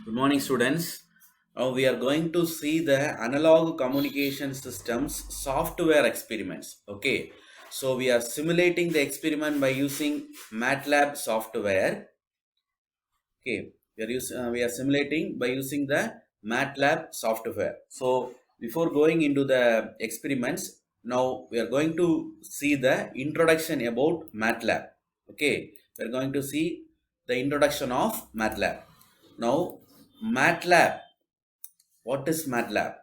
Good morning, students. Now we are going to see the analog communication systems software experiments. Okay, so we are simulating the experiment by using MATLAB software. Okay, we are simulating by using the MATLAB software. So before going into the experiments, now we are going to see the introduction about MATLAB. Okay, we are going to see the introduction of MATLAB. Now, MATLAB. What is MATLAB?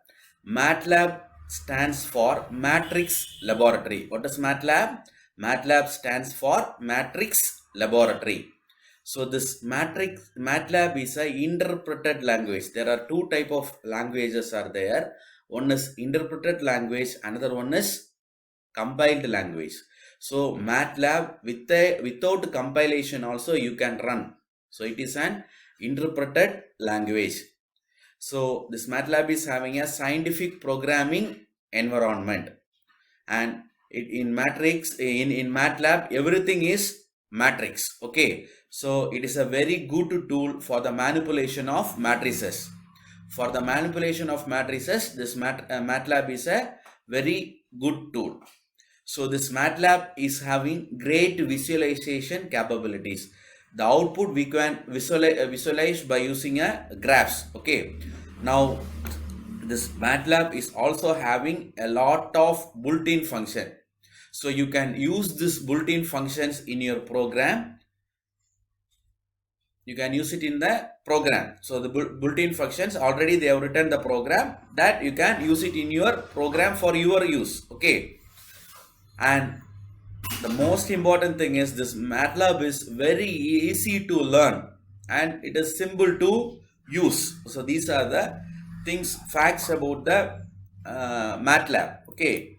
MATLAB stands for Matrix Laboratory. What is MATLAB? MATLAB stands for Matrix Laboratory. So this MATLAB is a interpreted language. There are two type of languages are there. One is interpreted language, another one is compiled language. So MATLAB without compilation also you can run. So it is an interpreted language. So this MATLAB is having a scientific programming environment, and in matrix in MATLAB everything is matrix. Okay, so it is a very good tool for the manipulation of matrices. For the manipulation of matrices, this MATLAB is a very good tool. So this MATLAB is having great visualization capabilities. The output we can visualize by using a graphs. Okay. Now this MATLAB is also having a lot of built-in function. So you can use this built-in functions in your program. You can use it in the program. So the built-in functions already they have written the program that you can use it in your program for your use. Okay. And the most important thing is this MATLAB is very easy to learn and it is simple to use. So these are the facts about the MATLAB. Okay.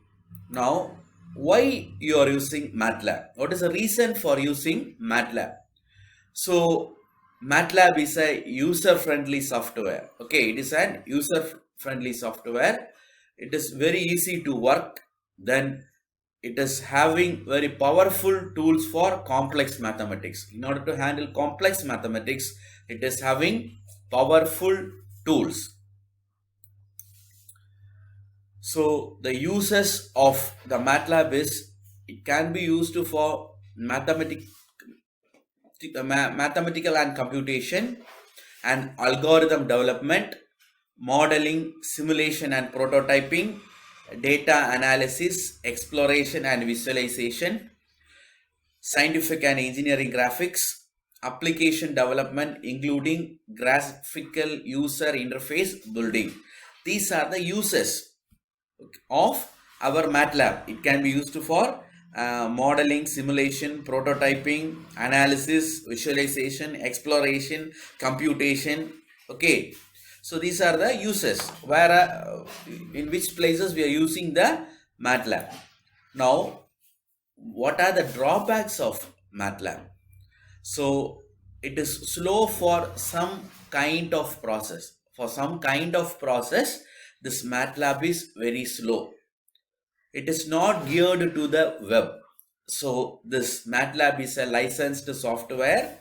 Now, why you are using MATLAB? What is the reason for using MATLAB? So MATLAB is a user-friendly software. Okay, it is an user-friendly software. It is very easy to work. Then it is having very powerful tools for complex mathematics. In order to handle complex mathematics, it is having powerful tools. So the uses of the MATLAB is it can be used for mathematical and computation and algorithm development, modeling, simulation and prototyping, data analysis, exploration and visualization, scientific and engineering graphics, application development including graphical user interface building. These are the uses of our MATLAB. It can be used for modeling, simulation, prototyping, analysis, visualization, exploration, computation. Okay, so these are the uses where in which places we are using the MATLAB. Now, what are the drawbacks of MATLAB? So it is slow for some kind of process. For some kind of process, this MATLAB is very slow. It is not geared to the web. So this MATLAB is a licensed software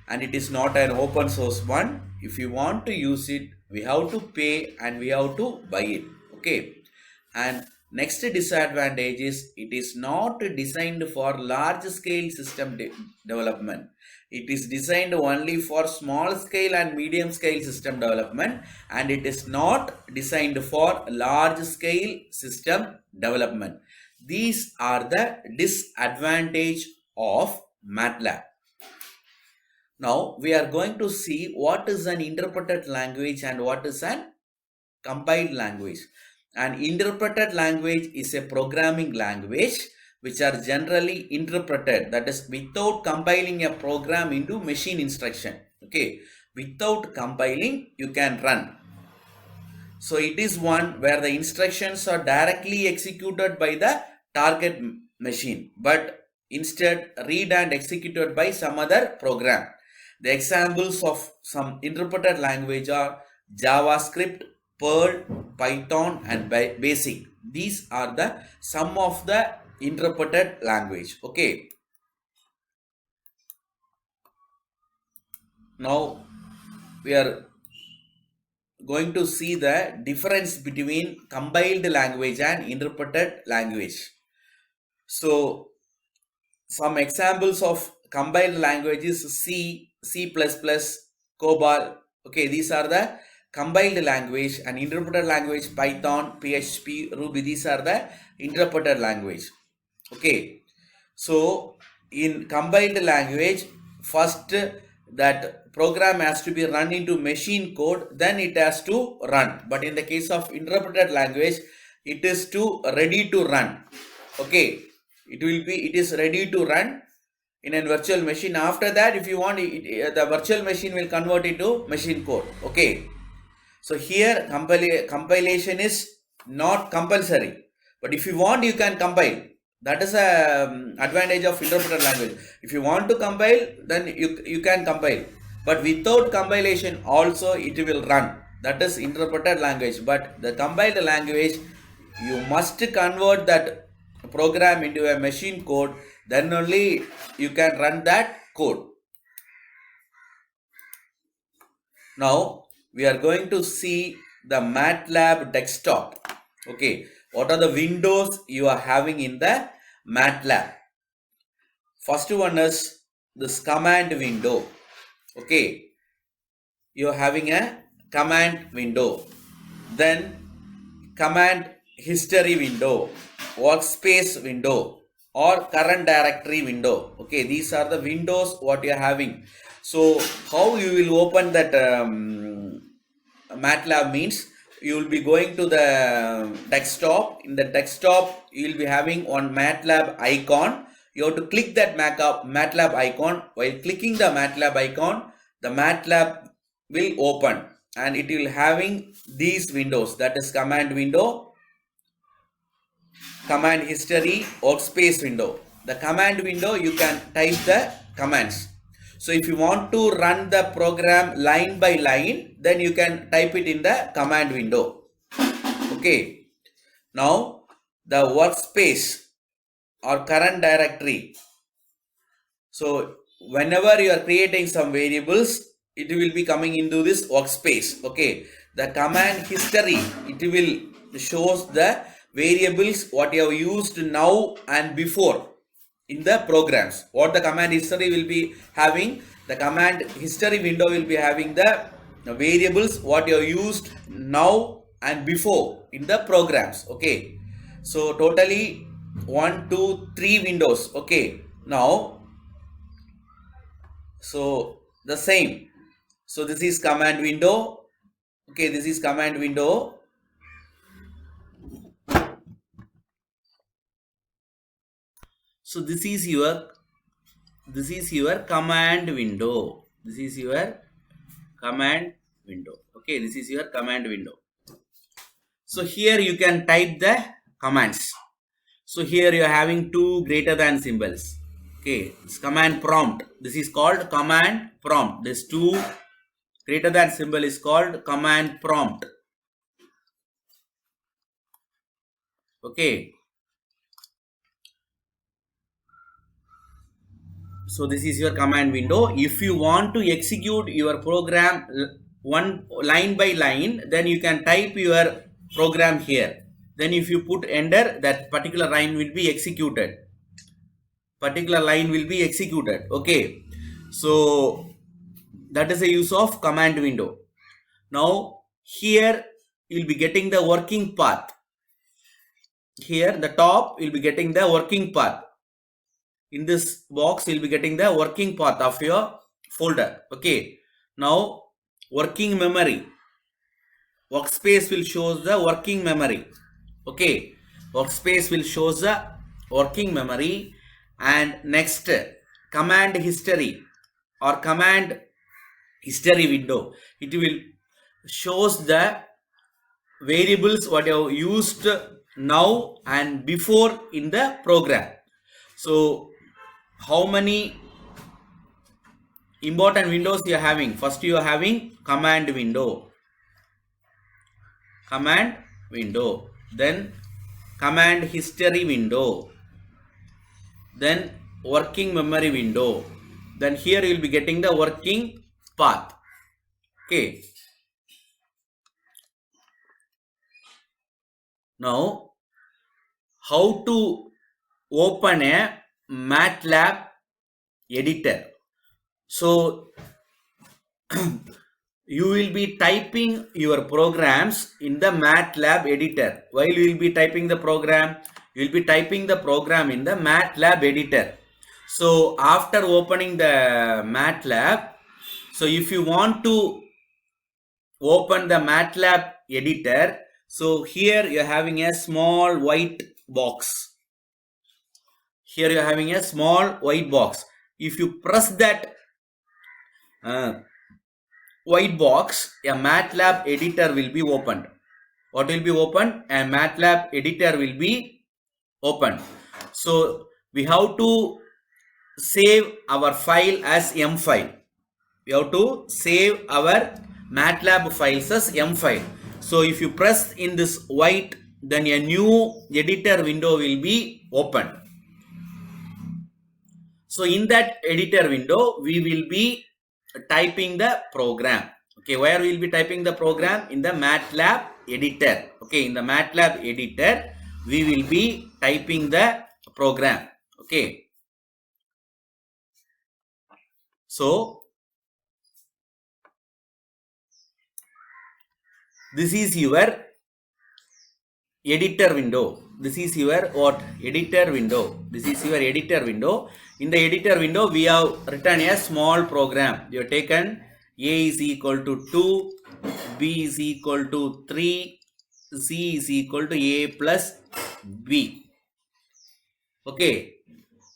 and it is not an open source one. If you want to use it, we have to pay and we have to buy it. Okay. And next disadvantage is it is not designed for large scale system development. It is designed only for small scale and medium scale system development, and it is not designed for large scale system development. These are the disadvantage of MATLAB. Now we are going to see what is an interpreted language and what is an compiled language. An interpreted language is a programming language which are generally interpreted, that is without compiling a program into machine instruction. Okay, without compiling you can run. So it is one where the instructions are directly executed by the target machine, but instead read and executed by some other program. The examples of some interpreted language are JavaScript, Perl, Python and Basic. These are the some of the interpreted language. Okay. Now we are going to see the difference between compiled language and interpreted language. So some examples of compiled languages: C, C++, COBOL. Okay, these are the compiled language, and interpreted language Python, PHP, Ruby. These are the interpreted language. Okay, so in compiled language, first that program has to be run into machine code, then it has to run. But in the case of interpreted language, it is ready to run. Okay, it is ready to run in a virtual machine. After that, if you want, the virtual machine will convert into machine code. Okay, so here compilation is not compulsory, but if you want, you can compile. That is a advantage of interpreted language. If you want to compile, then you can compile, but without compilation also it will run. That is interpreted language. But the compiled language, you must convert that program into a machine code, then only you can run that code. Now we are going to see the MATLAB desktop. Okay, what are the windows you are having in the MATLAB? First one is this command window. Okay, you are having a command window, then command history window, workspace window, or current directory window. Okay, these are the windows what you are having. So how you will open that MATLAB means, you will be going to the desktop. In the desktop, you will be having one MATLAB icon. You have to click that MATLAB icon. While clicking the MATLAB icon, the MATLAB will open, and it will having these windows, that is command window, command history, workspace window. The command window, you can type the commands. So if you want to run the program line by line, then you can type it in the command window. Okay, now the workspace or current directory. So whenever you are creating some variables, it will be coming into this workspace. Okay, the command history, it will shows the variables what you have used now and before in the programs. What the command history will be having, the command history window will be having the variables what you have used now and before in the programs. Okay, so totally 1, 2, 3 windows. Okay, now so the same. So this is command window. Okay, this is command window. So this is your command window. This is your command window. Okay, this is your command window. So here you can type the commands. So here you are having two greater than symbols. Okay, it's command prompt. This is called command prompt. This two greater than symbol is called command prompt. Okay, so this is your command window. If you want to execute your program one line by line, then you can type your program here. Then if you put enter, that particular line will be executed. Okay, so that is the use of command window. Now here you will be getting the working path. Here the top will be getting the working path. In this box you will be getting the working path of your folder. Okay, now working memory, workspace will show the working memory. Okay, workspace will show the working memory. And next, command history or command history window, it will shows the variables what you have used now and before in the program. So how many important windows you are having? First you are having command window, then command history window, then working memory window, then here you will be getting the working path. Okay, Now, how to open a MATLAB editor? So, you will be typing your programs in the MATLAB editor. While you will be typing the program, you will be typing the program in the MATLAB editor. So after opening the MATLAB, so if you want to open the MATLAB editor, so here you are having a small white box. Here you are having a small white box. If you press that white box, a MATLAB editor will be opened. What will be opened? A MATLAB editor will be opened. So we have to save our file as M file. We have to save our MATLAB files as M file. So if you press in this white, then a new editor window will be opened. So in that editor window, we will be typing the program. Okay, where we will be typing the program? In the MATLAB editor. Okay, in the MATLAB editor, we will be typing the program. Okay. So this is your editor window. This is your what? Editor window. This is your editor window. In the editor window, we have written a small program. You have taken A is equal to 2, B is equal to 3, C is equal to A plus B. Okay.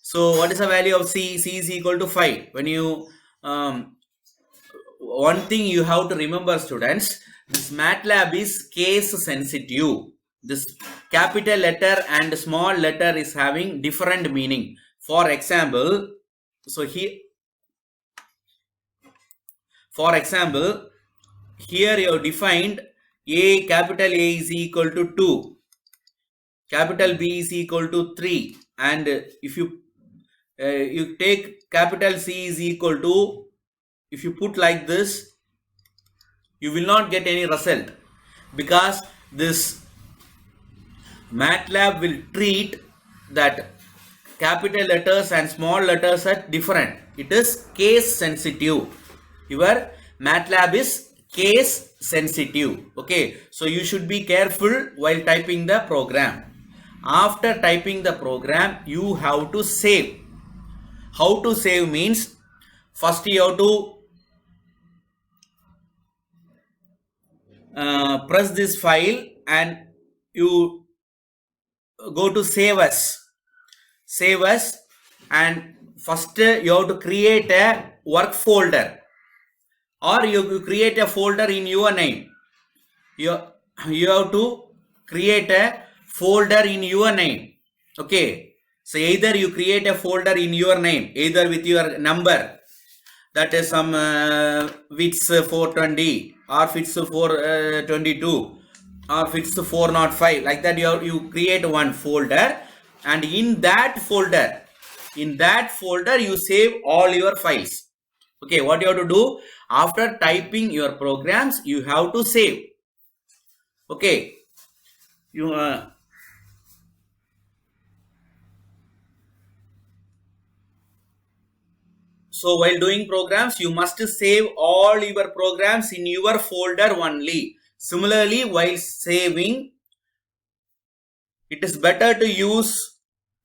So what is the value of C? C is equal to 5. When you, one thing you have to remember, students, this MATLAB is case sensitive. This capital letter and small letter is having different meaning. For example, so here, for example, here you have defined A, capital A is equal to 2, capital B is equal to 3, and if you you take capital C is equal to, if you put like this, you will not get any result, because this MATLAB will treat that capital letters and small letters are different. It is case sensitive. Your MATLAB is case sensitive. Okay, so you should be careful while typing the program. After typing the program, you have to save. How to save means, first you have to press this file and you go to save as. Save as, and first you have to create a work folder, or you create a folder in your name. You have to create a folder in your name. Okay, so either you create a folder in your name, either with your number, that is some FITS 420 or FITS 422 or FITS 405, like that. You create one folder, and in that folder you save all your files. Okay, what you have to do, after typing your programs, you have to save. Okay, you so while doing programs, you must save all your programs in your folder only. Similarly, while saving, it is better to use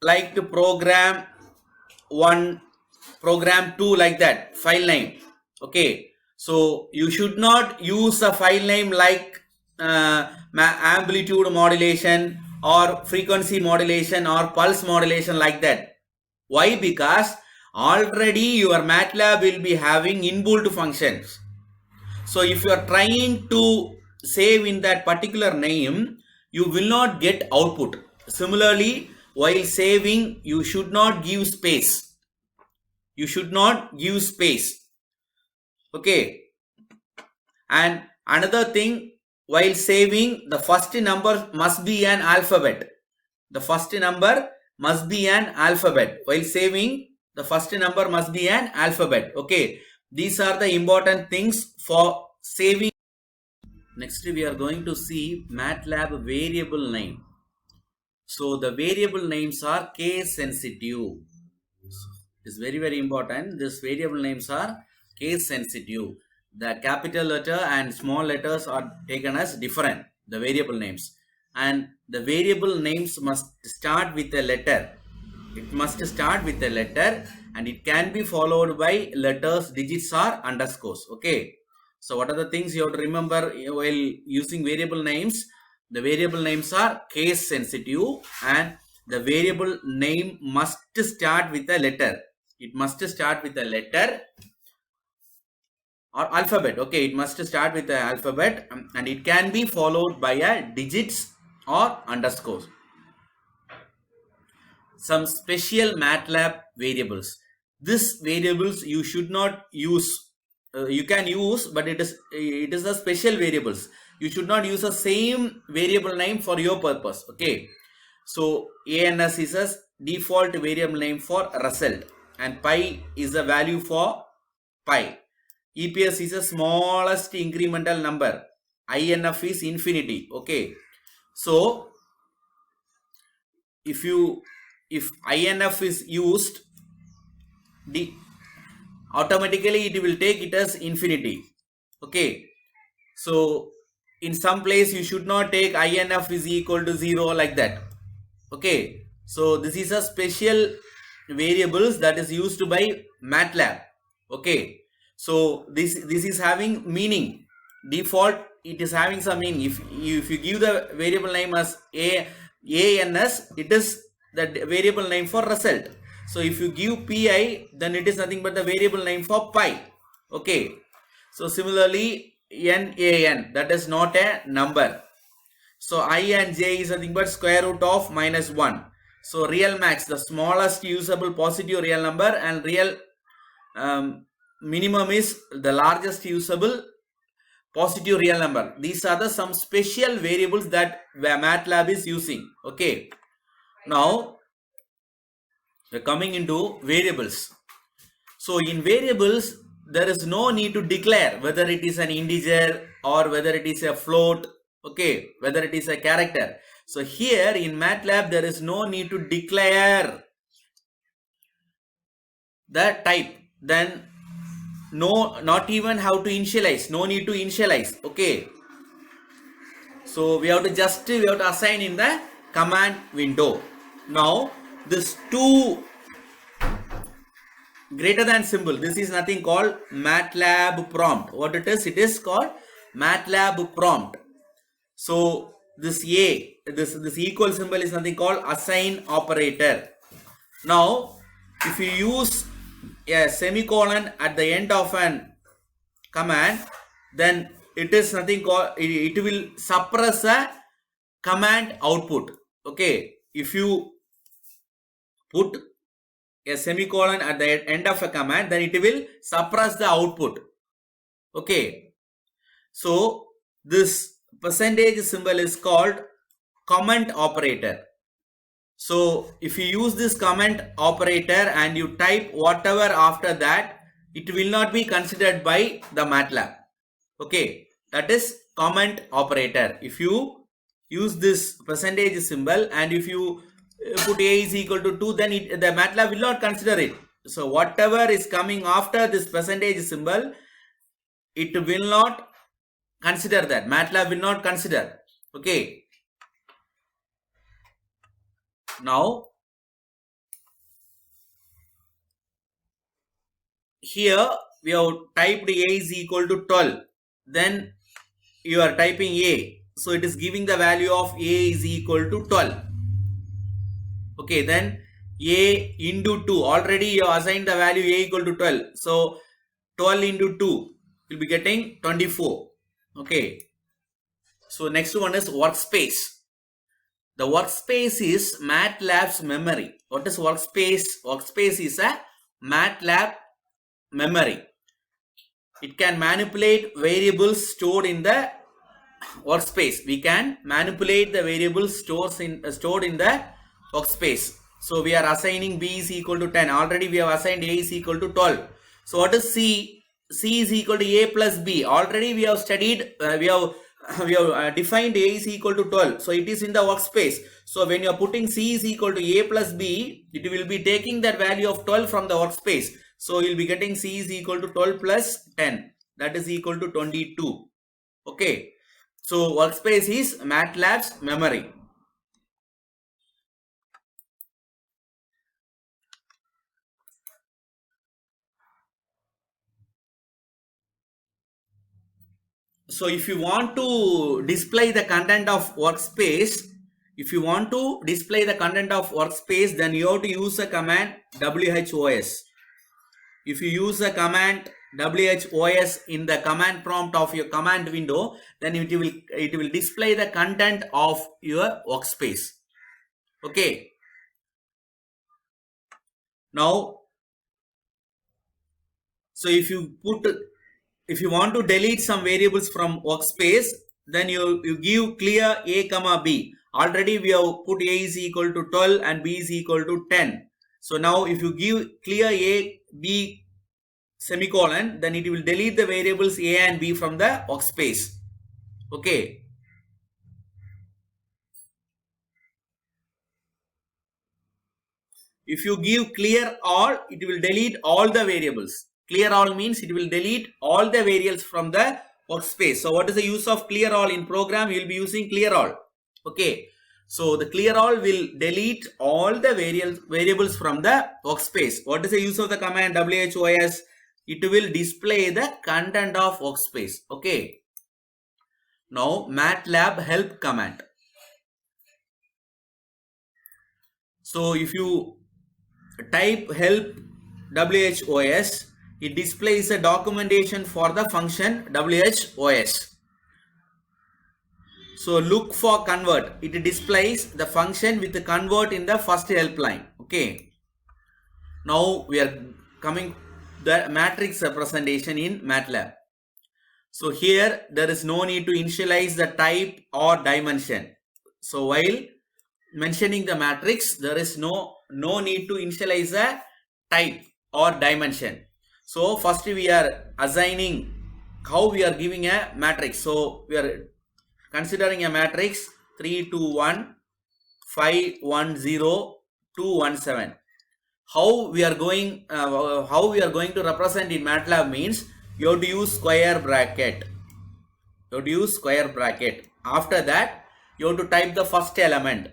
like to program 1, program 2, like that, file name. Okay, so you should not use a file name like amplitude modulation or frequency modulation or pulse modulation, like that. Why? Because already your MATLAB will be having inbuilt functions. So if you are trying to save in that particular name, you will not get output. Similarly, while saving, you should not give space. You should not give space. Okay. And another thing, while saving, the first number must be an alphabet. The first number must be an alphabet. While saving, the first number must be an alphabet. Okay. These are the important things for saving. Next we are going to see MATLAB variable name. So the variable names are case sensitive. It's very important. These variable names are case sensitive. The capital letter and small letters are taken as different, the variable names. And the variable names must start with a letter. It must start with a letter and it can be followed by letters, digits or underscores. Okay. So what are the things you have to remember while using variable names? The variable names are case sensitive and the variable name must start with a letter. It must start with a letter or alphabet. Okay, it must start with the alphabet and it can be followed by a digits or underscores. Some special MATLAB variables. These variables you should not use. You can use, but it is the special variables. You should not use the same variable name for your purpose. Okay. So ANS is a default variable name for result and pi is the value for pi. EPS is the smallest incremental number. INF is infinity. Okay. So if INF is used, automatically it will take it as infinity. Okay. So in some place you should not take INF is equal to 0 like that. Okay. So this is a special variables that is used by MATLAB. Okay. So this is having meaning. Default it is having some meaning. If you give the variable name as ANS, it is the variable name for result. So if you give pi, then it is nothing but the variable name for pi. Okay. So similarly NaN, that is not a number. So I and j is nothing but square root of -1. So real max, the smallest usable positive real number, and real minimum is the largest usable positive real number. These are the some special variables that MATLAB is using. Okay. Now we're coming into variables. So in variables there is no need to declare whether it is an integer or whether it is a float. Okay, whether it is a character. So here in MATLAB there is no need to declare the type. Then not even how to initialize. No need to initialize. Okay. So we have to assign in the command window. Now this two greater than symbol, this is nothing called MATLAB prompt. What it is called MATLAB prompt. So this this equal symbol is nothing called assign operator. Now if you use a semicolon at the end of an command, then it is nothing called, it will suppress a command output. Okay. If you put a semicolon at the end of a command, then it will suppress the output. Okay. So this percentage symbol is called comment operator. So if you use this comment operator and you type whatever after that, it will not be considered by the MATLAB. Okay, that is comment operator. If you use this percentage symbol and if you put a is equal to 2, then the MATLAB will not consider it. So whatever is coming after this percentage symbol, it will not consider that. MATLAB will not consider. Okay. Now here we have typed a is equal to 12. Then you are typing a. So it is giving the value of a is equal to 12. Okay, then a into 2. Already you have assigned the value a equal to 12. So 12 into 2 will be getting 24. Okay. So next one is workspace. The workspace is MATLAB's memory. What is workspace? Workspace is a MATLAB memory. It can manipulate variables stored in the workspace. We can manipulate the variables stored in the workspace. So we are assigning b is equal to 10. Already we have assigned a is equal to 12. So what is c? C is equal to a plus b. Already we have studied, we have we have defined A is equal to 12. So it is in the workspace. So when you are putting C is equal to A plus B, it will be taking that value of 12 from the workspace. So you'll be getting C is equal to 12 plus 10. That is equal to 22. Okay. So workspace is MATLAB's memory. So if you want to display the content of workspace, then you have to use a command WHOS. If you use a command WHOS in the command prompt of your command window, then it will display the content of your workspace. Okay. Now, so if you want to delete some variables from workspace, then you give clear A comma B. Already we have put A is equal to 12 and B is equal to 10. So now if you give clear A, B semicolon, then it will delete the variables A and B from the workspace. Okay. If you give clear all, it will delete all the variables. Clear all means it will delete all the variables from the workspace. So what is the use of clear all in program? You will be using clear all. Okay. So the clear all will delete all the variables from the workspace. What is the use of the command WHOS? It will display the content of workspace. Okay. Now MATLAB help command. So if you type help WHOS, it displays a documentation for the function WHOS. So look for convert. It displays the function with the convert in the first help line. Okay. Now we are coming the matrix representation in MATLAB. So here there is no need to initialize the type or dimension. So while mentioning the matrix, there is no need to initialize a type or dimension. So first we are assigning how we are giving a matrix. So we are considering a matrix 3, 2, 1, 5, 1, 0, 2, 1, 7. How we are going to represent in MATLAB means you have to use square bracket. After that, you have to type the first element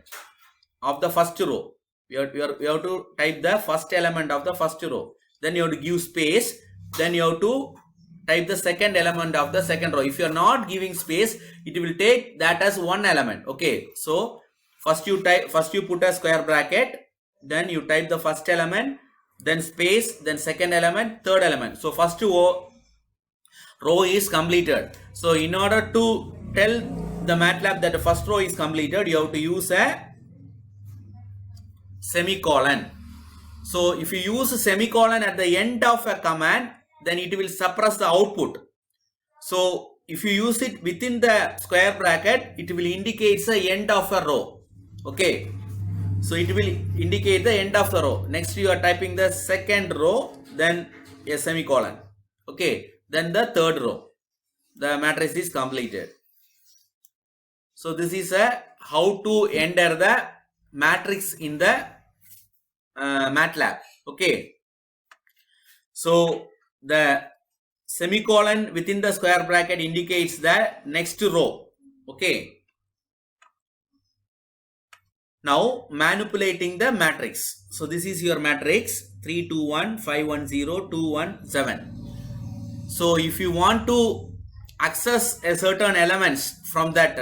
of the first row. You have to type the first element of the first row. Then you have to give space. Then you have to type the second element of the second row. If you are not giving space, it will take that as one element. Okay. So first you put a square bracket. Then you type the first element, then space, then second element, third element. So first row is completed. So in order to tell the MATLAB that the first row is completed, you have to use a semicolon. So if you use a semicolon at the end of a command, then it will suppress the output. So if you use it within the square bracket, it will indicate the end of a row. Okay. So it will indicate the end of the row. Next you are typing the second row, then a semicolon. Okay. Then the third row. The matrix is completed. So this is how to enter the matrix in the MATLAB. Okay. So the semicolon within the square bracket indicates the next row. Okay. Now manipulating the matrix. So this is your matrix 3, 2, 1, 5, 1, 0, 2, 1, 7. So if you want to access a certain elements from that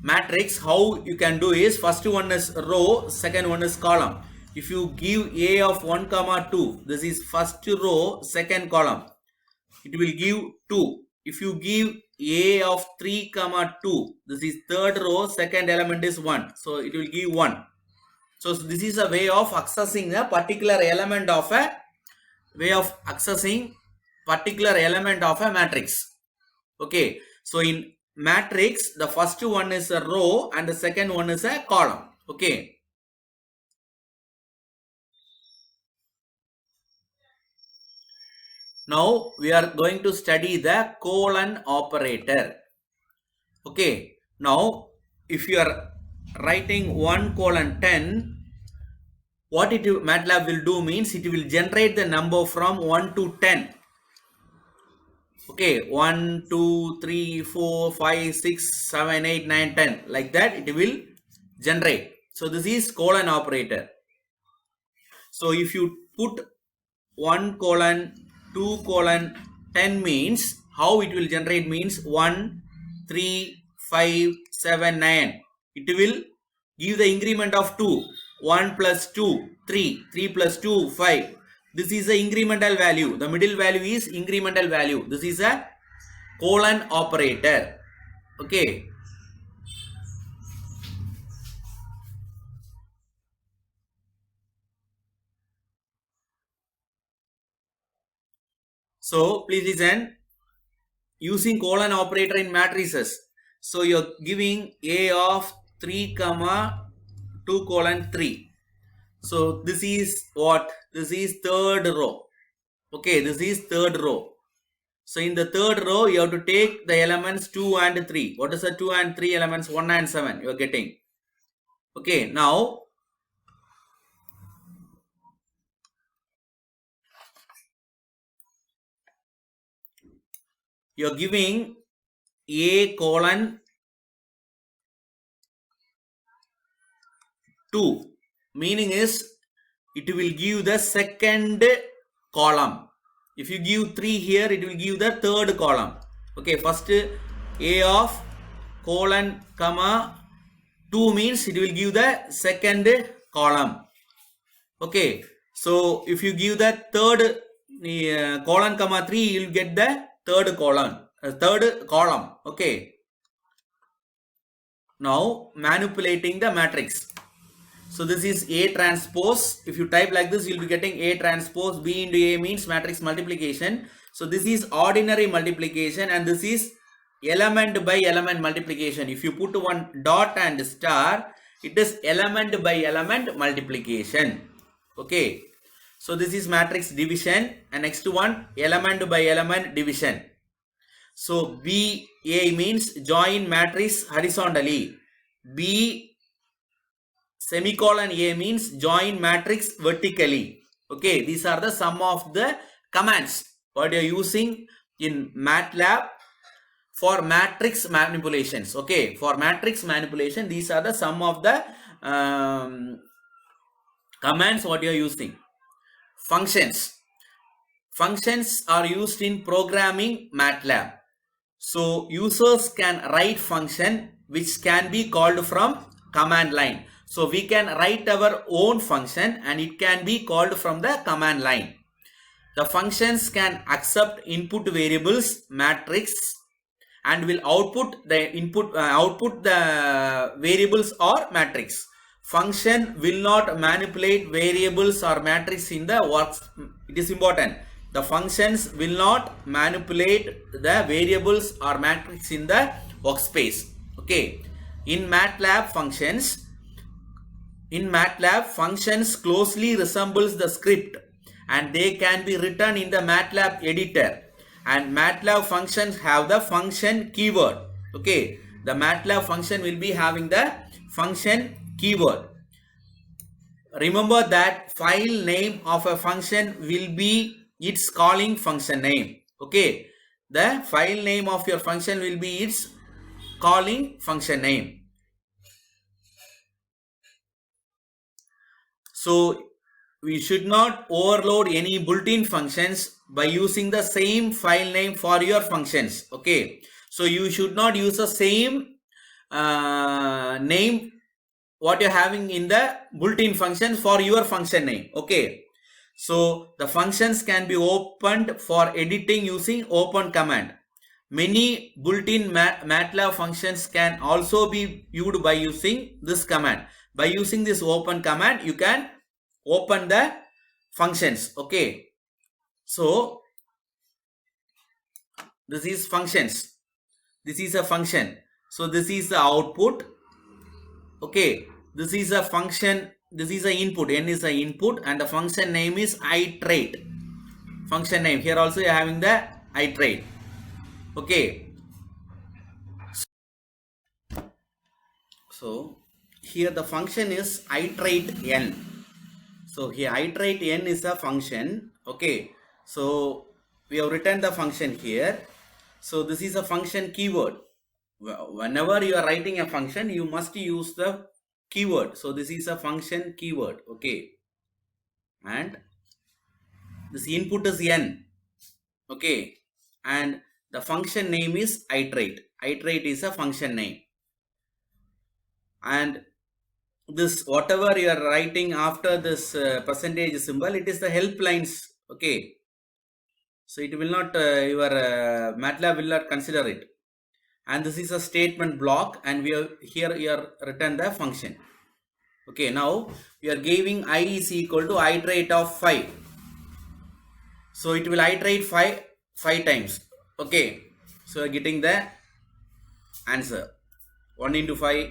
matrix, how you can do is first one is row, second one is column. If you give A of 1, 2, this is first row, second column, it will give 2. If you give A of 3, 2, this is third row, second element is 1. So it will give 1. So this is a way of accessing a particular element of a matrix. Okay. So in matrix, the first one is a row and the second one is a column. Okay. Now we are going to study the colon operator. Okay, now if you are writing 1 colon 10, what MATLAB will do means it will generate the number from 1 to 10. Okay, 1, 2, 3, 4, 5, 6, 7, 8, 9, 10. Like that it will generate. So this is colon operator. So if you put 1 colon 2 colon 10 means how it will generate means 1, 3, 5, 7, 9. It will give the increment of 2. 1 plus 2, 3. 3 plus 2, 5. This is the incremental value. The middle value is incremental value. This is a colon operator. Okay. So please listen. Using colon operator in matrices. So you're giving A of 3 comma 2 colon 3. So this is what? This is third row. Okay, this is third row. So in the third row, you have to take the elements 2 and 3. What is the 2 and 3 elements? 1 and 7 you are getting. Okay, now you are giving A colon 2. Meaning is it will give the second column. If you give 3 here, it will give the third column. Okay, first A of colon comma 2 means it will give the second column. Okay, so if you give the third colon comma 3, you will get the third column. Okay, now manipulating the matrix. So this is A transpose. If you type like this, you'll be getting A transpose. B into A means matrix multiplication. So this is ordinary multiplication and this is element by element multiplication. If you put one dot and star, it is element by element multiplication. Okay. So this is matrix division and next one element by element division. So BA means join matrix horizontally. B semicolon A means join matrix vertically. Okay, these are the sum of the commands what you are using in MATLAB for matrix manipulations. Okay, for matrix manipulation, these are the sum of the commands what you are using. Functions. Functions are used in programming MATLAB. So users can write function which can be called from command line. So we can write our own function and it can be called from the command line. The functions can accept input variables matrix and will output the output the variables or matrix. Function will not manipulate variables or matrix in the works. It is important. The functions will not manipulate the variables or matrix in the workspace. Okay. In MATLAB, functions closely resembles the script and they can be written in the MATLAB editor. And MATLAB functions have the function keyword. Okay. The MATLAB function will be having the function keyword. Remember that file name of a function will be its calling function name. Okay, the file name of your function will be its calling function name. So we should not overload any built-in functions by using the same file name for your functions. Okay, so you should not use the same name what you're having in the built-in functions for your function name. Okay. So the functions can be opened for editing using open command. Many built-in MATLAB functions can also be viewed by using this command. By using this open command, you can open the functions. Okay. So this is functions. This is a function. So this is the output. Okay. This is a function. This is the input. N is the input and the function name is iterate. Function name. Here also you are having the iterate. Okay. So here the function is iterate n. So here iterate n is a function. Okay, so we have written the function here. So this is a function keyword. Whenever you are writing a function, you must use the keyword. So this is a function keyword. Okay, and this input is n. Okay, and the function name is iterate. Iterate is a function name, and this whatever you are writing after this percentage symbol, it is the help lines. Okay, so it will not your MATLAB will not consider it, and this is a statement block, and we are here you are written the function. Okay, now we are giving I is equal to iterate of 5, so it will iterate 5 times. Okay, so you are getting the answer 1 into 5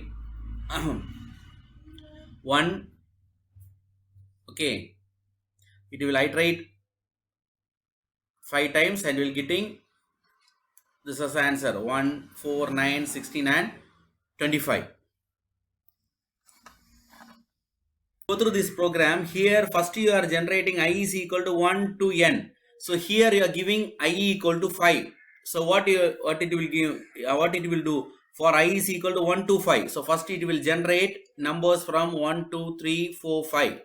1. Okay, it will iterate 5 times and we will getting this as answer 1, 4, 9, 16 and 25. Go through this program. Here first you are generating I is equal to 1 to n. So here you are giving I equal to 5. So what it will do for I is equal to 1 to 5. So first it will generate numbers from 1, 2, 3, 4, 5.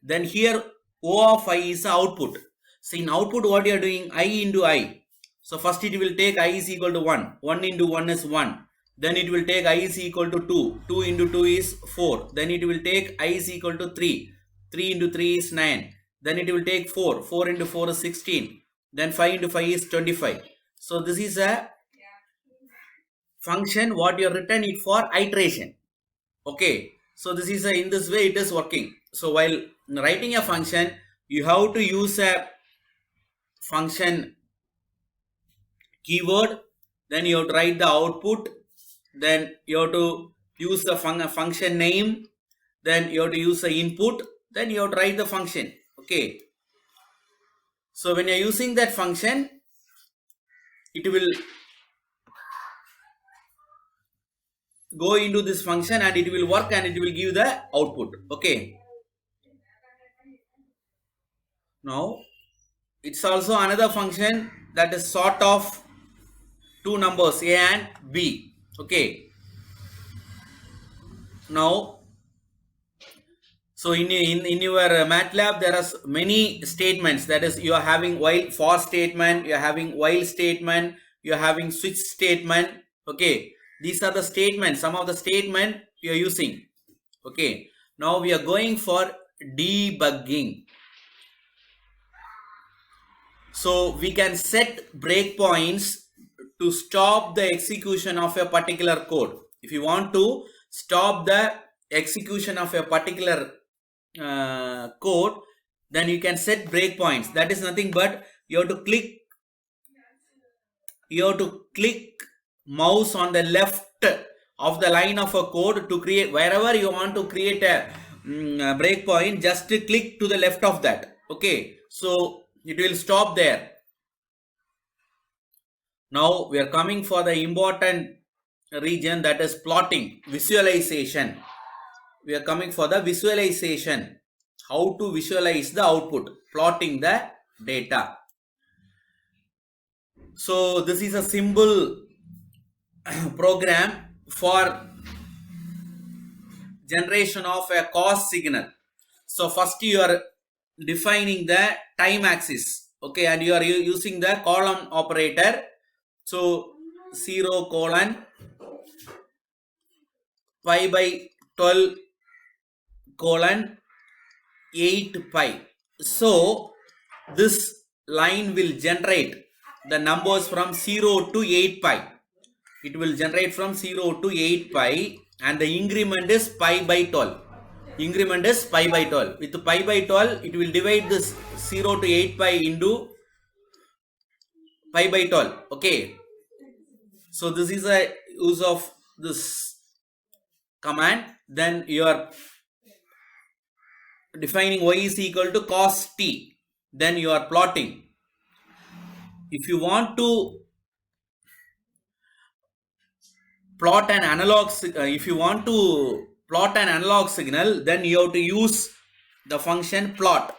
Then here O of I is the output. So in output what you are doing, I into I. So first it will take I is equal to 1. 1 into 1 is 1. Then it will take I is equal to 2. 2 into 2 is 4. Then it will take I is equal to 3. 3 into 3 is 9. Then it will take 4. 4 into 4 is 16. Then 5 into 5 is 25. So this is a function what you have written it for iteration. Okay. So this is in this way it is working. So while writing a function, you have to use a function keyword. Then you have to write the output. Then you have to use the function name. Then you have to use the input. Then you have to write the function. Okay. So when you are using that function, it will go into this function and it will work and it will give the output. Okay. Now it's also another function that is sort of two numbers A and B. Okay. Now, so in your MATLAB there are many statements. That is, you are having while for statement, you are having while statement, you are having switch statement. Okay, these are the statements. Some of the statement you are using. Okay. Now we are going for debugging. So we can set breakpoints to stop the execution of a particular code. If you want to stop the execution of a particular code, then you can set breakpoints. That is nothing but you have to click mouse on the left of the line of a code to create. Wherever you want to create a breakpoint, just click to the left of that. Okay, so it will stop there. Now we are coming for the important region, that is plotting, visualization. We are coming for the visualization. How to visualize the output, plotting the data. So this is a simple program for generation of a cos signal. So first you are defining the time axis. Okay, and you are using the column operator. So 0 colon pi by 12 colon 8 pi. So this line will generate the numbers from 0 to 8 pi. It will generate from 0 to 8 pi, and the increment is pi by 12. Increment is pi by 12. With pi by 12, it will divide this 0 to 8 pi into pi by 12. Okay. So this is a use of this command. Then you are defining y is equal to cos t. Then you are plotting. If you want to plot an analog, if you want to plot an analog signal, then you have to use the function plot.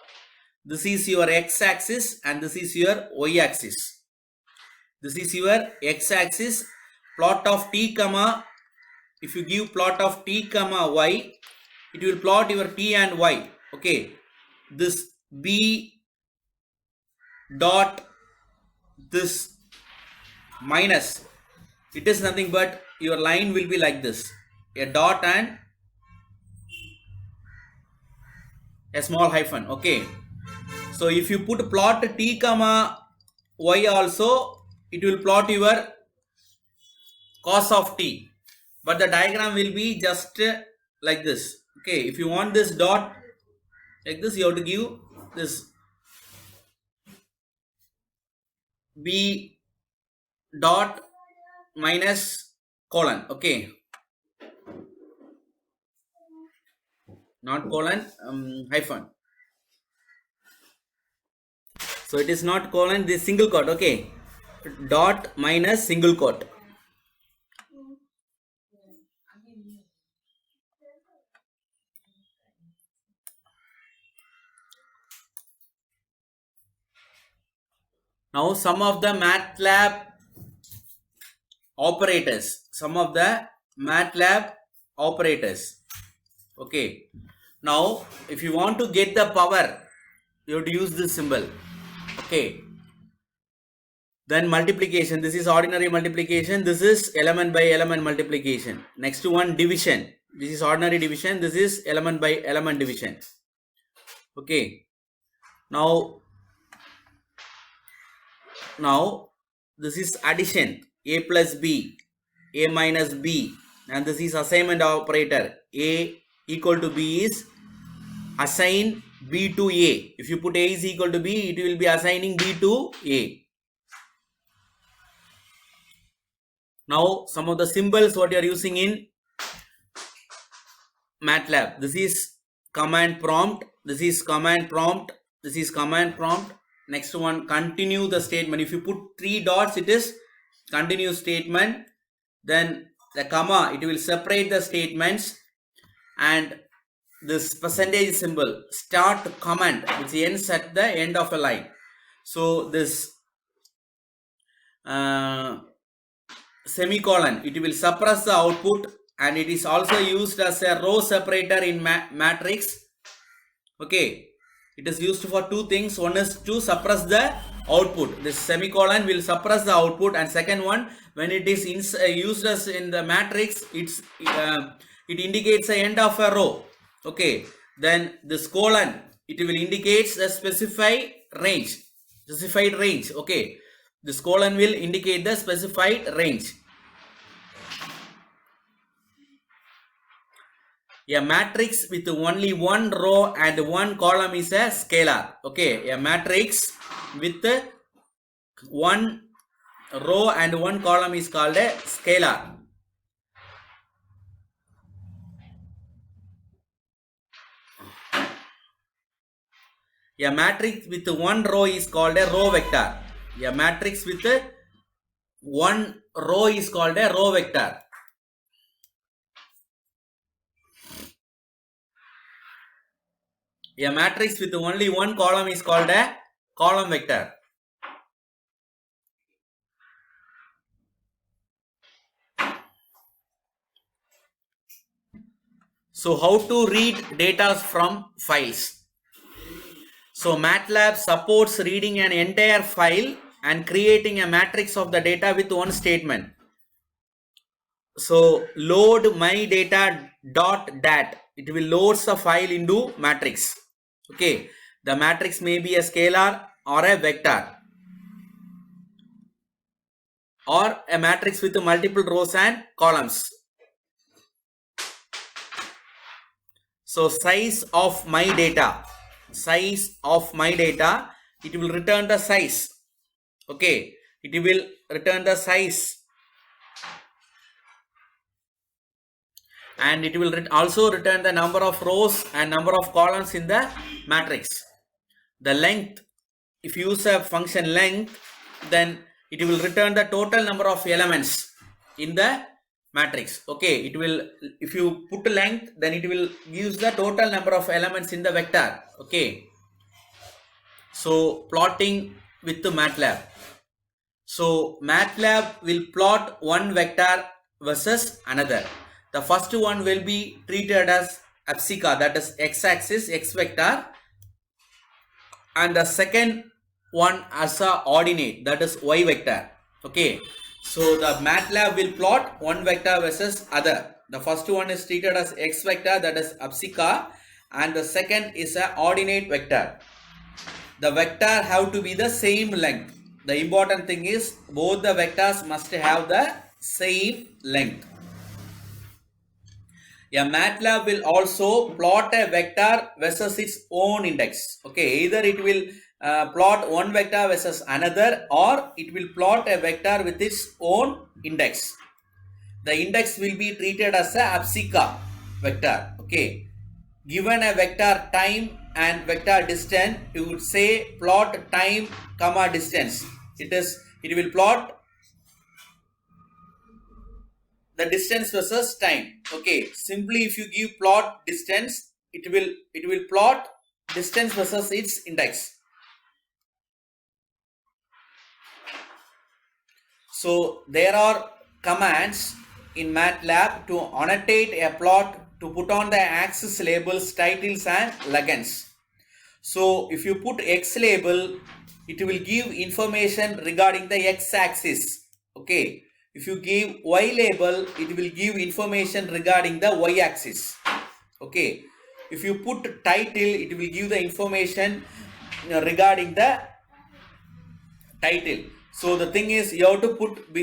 This is your x-axis and this is your y-axis. This is your x-axis, plot of t comma, if you give plot of t comma y, it will plot your t and y. Okay, this b dot this minus, it is nothing but your line will be like this, a dot and a small hyphen. Okay, so if you put plot t comma y also, it will plot your cos of t, but the diagram will be just like this. Okay, if you want this dot like this, you have to give this b dot minus colon. Okay, not colon, hyphen. So it is not colon, this single quote. Okay, dot minus single quote. Now some of the MATLAB operators, okay, now if you want to get the power, you have to use this symbol. Okay, then multiplication, this is ordinary multiplication, this is element by element multiplication. Next one, division, this is ordinary division, this is element by element division. Okay, now this is addition, a plus b, a minus b, and this is assignment operator, a equal to b is assign b to a. If you put a is equal to b, it will be assigning b to a. Now some of the symbols what you are using in MATLAB, this is command prompt, this is command prompt, this is command prompt. Next one, continue the statement. If you put 3 dots, it is continue statement. Then the comma, it will separate the statements, and this percentage symbol, start comment, which ends at the end of a line. So this semicolon, it will suppress the output, and it is also used as a row separator in matrix. Okay, it is used for two things. One is to suppress the output. This semicolon will suppress the output, and second one, when it is used as in the matrix, it indicates the end of a row. Okay, then this colon, it will indicate the specified range. Okay, this colon will indicate the specified range. A matrix with only one row and one column is a scalar. Okay, a matrix with one row and one column is called a scalar. A matrix with one row is called a row vector. A matrix with one row is called a row vector. A matrix with only one column is called a column vector. So how to read data from files? So MATLAB supports reading an entire file and creating a matrix of the data with one statement. So load my data .dat, it will load the file into matrix. Okay, the matrix may be a scalar or a vector, or a matrix with multiple rows and columns. So size of my data, it will return the size. Okay, it will return the size, and it will also return the number of rows and number of columns in the matrix. The length, if you use a function length, then it will return the total number of elements in the matrix. Okay, it will, if you put length, then it will use the total number of elements in the vector. Okay, so plotting with the MATLAB. So MATLAB will plot one vector versus another. The first one will be treated as abscissa, that is x-axis, x vector, and the second one as a ordinate, that is y vector. Okay, so the MATLAB will plot one vector versus other. The first one is treated as x vector, that is abscissa, and the second is a ordinate vector. The vector have to be the same length. The important thing is both the vectors must have the same length. A MATLAB will also plot a vector versus its own index. Okay, either it will plot one vector versus another, or it will plot a vector with its own index. The index will be treated as a abscissa vector. Okay, given a vector time and vector distance, you would say plot time comma distance. It will plot the distance versus time. Okay, simply if you give plot distance, it will plot distance versus its index. So there are commands in MATLAB to annotate a plot, to put on the axis labels, titles and legends. So if you put X label, it will give information regarding the X axis. Okay, if you give Y label, it will give information regarding the Y axis. Okay, if you put title, it will give the information regarding the title. So the thing is, you have to put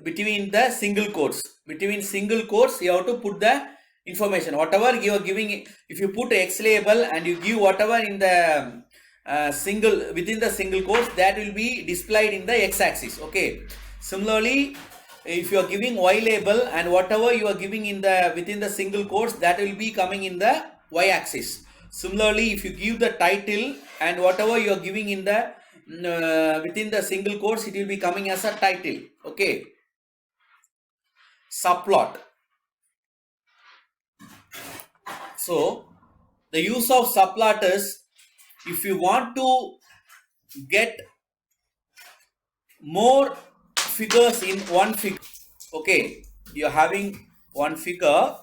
between the single quotes. Between single quotes, you have to put the information. Whatever you are giving, if you put X label and you give whatever in the within the single quotes, that will be displayed in the X axis. Okay. Similarly, if you are giving Y label and whatever you are giving in the within the single quotes, that will be coming in the Y axis. Similarly, if you give the title and whatever you are giving in the within the single quotes, it will be coming as a title. Okay. Subplot. So the use of subplot is, if you want to get more figures in one figure. Okay, you are having one figure.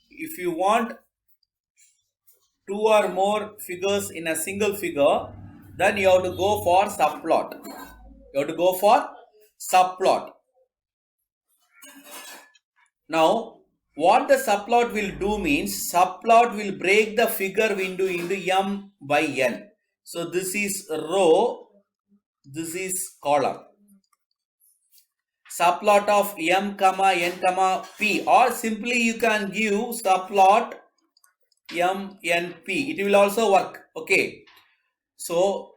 If you want two or more figures in a single figure, then you have to go for subplot. You have to go for subplot. Now, what the subplot will do means, subplot will break the figure window into m by n. So this is row, this is column. Subplot of m comma n comma p, or simply you can give subplot m n p. It will also work. Okay. So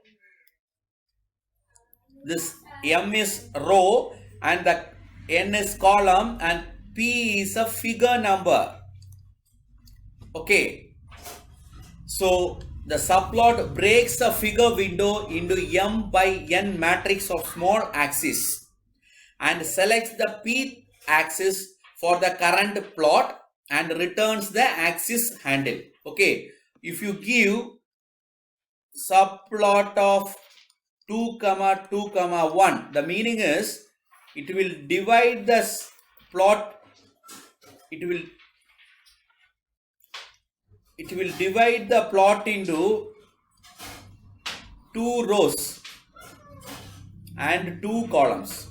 this m is row and the n is column and p is a figure number. Okay. So the subplot breaks the figure window into m by n matrix of small axis and selects the p axis for the current plot and returns the axis handle. Okay. If you give subplot of 2 comma 2 comma 1, the meaning is it will divide the plot, it will divide the plot into 2 rows and 2 columns.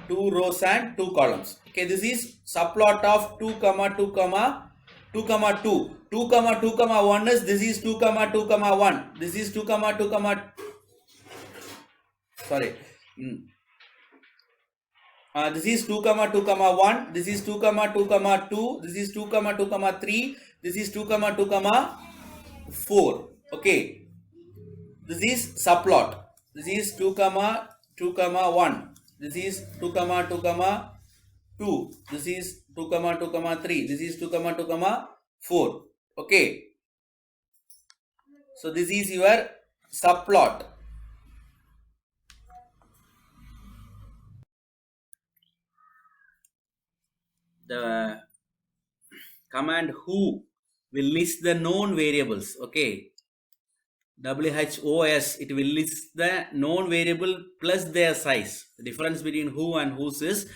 2 rows and 2 columns. Okay, this is subplot of 2 comma 2 comma 2 comma 2. 2 comma 2 comma 1 is, this is 2 comma 2 comma 1. This is 2 comma 2 comma this is 2 comma 2 comma 1. This is 2 comma 2 comma 2. This is 2 comma 2 comma 3. This is 2 comma 2 comma 4. Okay, this is subplot. This is 2 comma 2 comma 1. This is 2 comma 2 comma 2. This is 2 comma 2 comma 3. This is 2 comma 2 comma 4. Okay. So this is your subplot. the command who will list the known variables. Okay, WHOS, it will list the known variable plus their size. The difference between who and whose is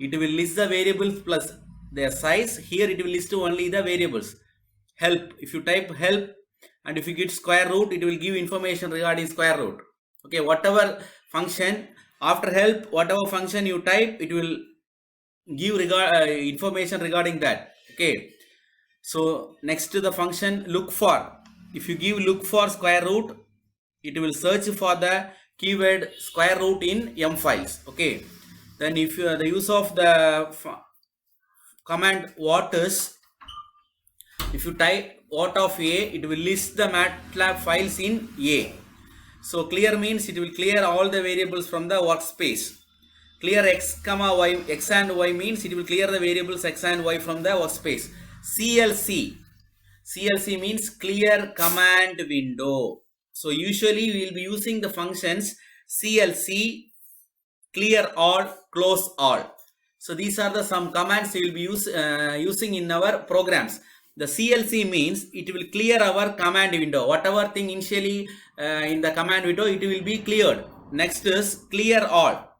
it will list the variables plus their size. Here it will list only the variables. Help, if you type help and if you get square root, it will give information regarding square root. Okay, whatever function after help, whatever function you type, it will give information regarding that. Okay, so next to the function look for, if you give look for square root, it will search for the keyword square root in M files. Okay, then if you the use of the command what is, if you type what of A, it will list the MATLAB files in A. So clear means it will clear all the variables from the workspace. Clear x comma y, x and y means it will clear the variables x and y from the workspace. CLC, CLC means clear command window. So usually we will be using the functions CLC, clear all, close all. So these are the some commands we will be using in our programs. The CLC means it will clear our command window. Whatever thing initially in the command window, it will be cleared. Next is clear all.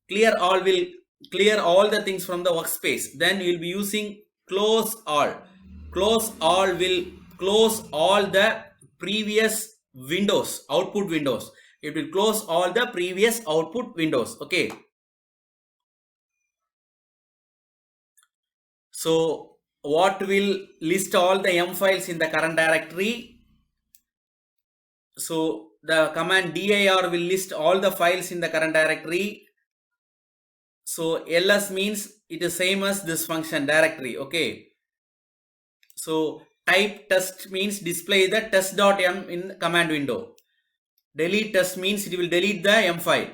Clear all will clear all the things from the workspace. Then we will be using close all. Close all will close all the previous windows, output windows. It will close all the previous output windows. Okay. So what will list all the M files in the current directory? So the command dir will list all the files in the current directory. So ls means it is same as this function directory. Okay. So type test means display the test.m in the command window. Delete test means it will delete the M file.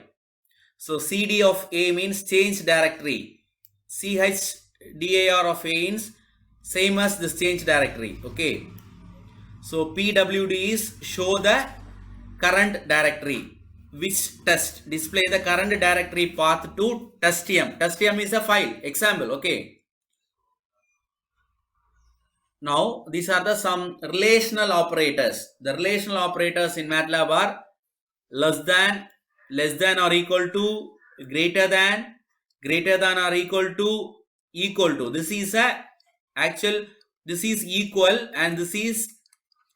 So cd of a means change directory. chdir of a means same as this change directory. Okay. So pwd is show the current directory. Which test, display the current directory path to testm. Testm is a file example. Okay. Now these are the some relational operators. The relational operators in MATLAB are less than or equal to, greater than or equal to. This is a actual, this is equal and this is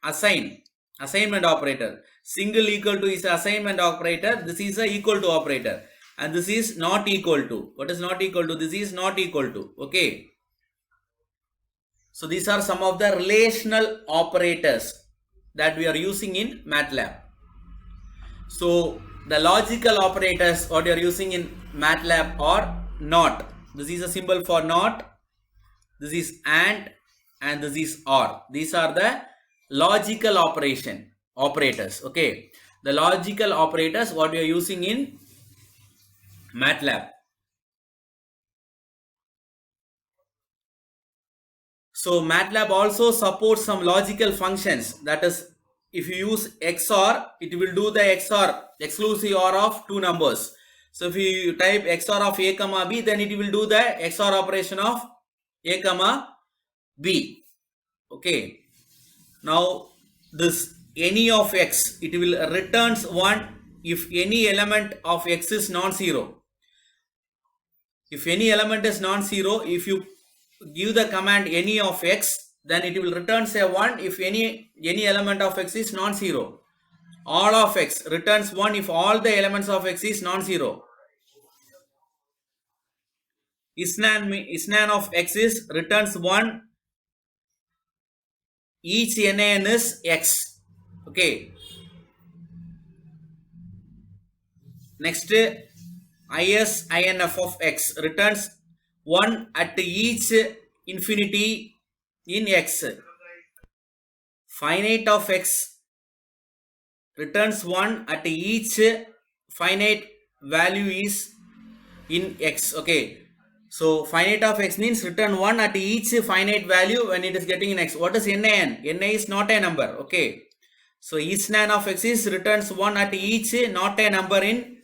assignment operator. Single equal to is assignment operator. This is a equal to operator and this is not equal to. What is not equal to? This is not equal to. Okay. So these are some of the relational operators that we are using in MATLAB. So the logical operators what you are using in MATLAB are not. This is a symbol for not. This is and this is or. These are the logical operators. Okay. The logical operators what we are using in MATLAB. So MATLAB also supports some logical functions. That is, if you use XOR, it will do the XOR, exclusive OR of two numbers. So if you type XOR of A comma B, then it will do the XOR operation of A comma B. Okay. Now this any of X, it will returns 1 if any element of X is non-zero. If any element is non-zero, if you give the command any of X, then it will return say 1 if any element of X is non-zero. All of X returns 1 if all the elements of X is non-zero. Isnan of X is returns 1. Each nan is X. Okay. Next, ISINF of X returns 1 at each infinity in X. Finite of X returns 1 at each finite value is in X. Okay. So finite of X means return 1 at each finite value when it is getting in X. What is NaN? Na is not a number. Okay. So isnan of X is returns 1 at each not a number in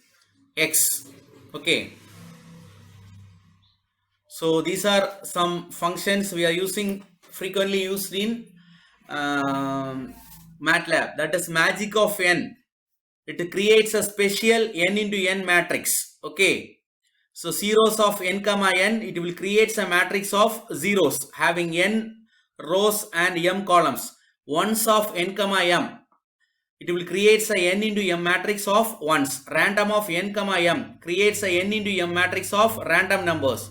X. Okay. So these are some functions we are using, frequently used in MATLAB. That is magic of n. It creates a special n into n matrix. Okay. So zeros of n comma n, it will create a matrix of zeros having n rows and m columns. Ones of n comma m, it will create a n into m matrix of ones. Random of n comma m creates a n into m matrix of random numbers.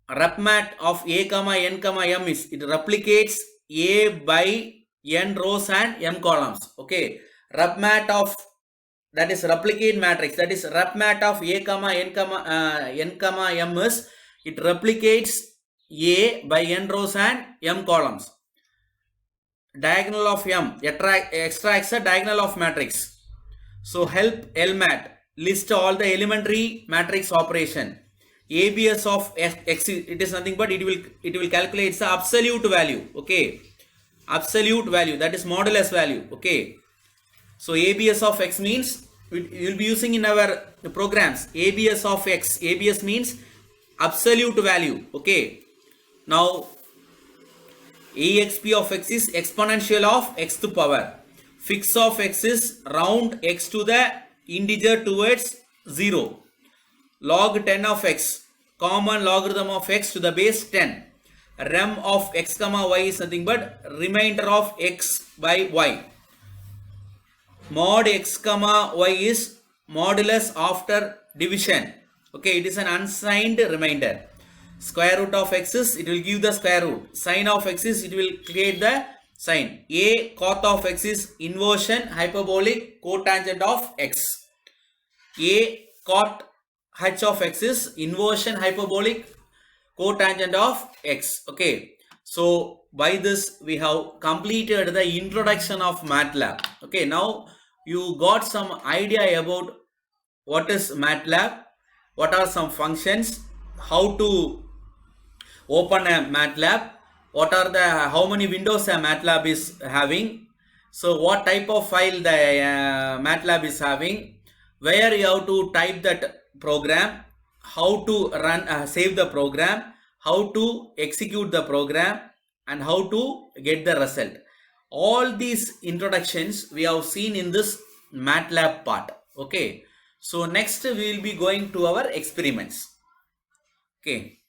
Repmat of a comma n comma m is, it replicates a by n rows and m columns. Okay. Repmat of, that is replicate matrix, that is repmat of a comma n comma m is, it replicates a by n rows and m columns. Diagonal of m extracts a diagonal of matrix. So help LMAT, list all the elementary matrix operation. ABS of x, it is nothing but it will calculate the absolute value. Okay, absolute value, that is modulus value. Okay, so ABS of x means we will be using in our programs. ABS of x, ABS means absolute value. Okay, now EXP of x is exponential of x to power. Fix of x is round x to the integer towards 0. Log 10 of x, common logarithm of x to the base 10. Rem of x comma y is nothing but remainder of x by y. Mod x comma y is modulus after division. Okay, it is an unsigned remainder. Square root of x is, it will give the square root. Sine of x is, it will create the sine. A cot of x is inversion hyperbolic cotangent of x. A cot h of x is inversion hyperbolic cotangent of x. Okay, so by this we have completed the introduction of MATLAB. Okay, now you got some idea about what is MATLAB, what are some functions, how to open a MATLAB, what are the, how many windows a MATLAB is having, so what type of file the MATLAB is having, where you have to type that program, how to run save the program, how to execute the program, and how to get the result. All these introductions we have seen in this MATLAB part. Okay, so next we will be going to our experiments. Okay.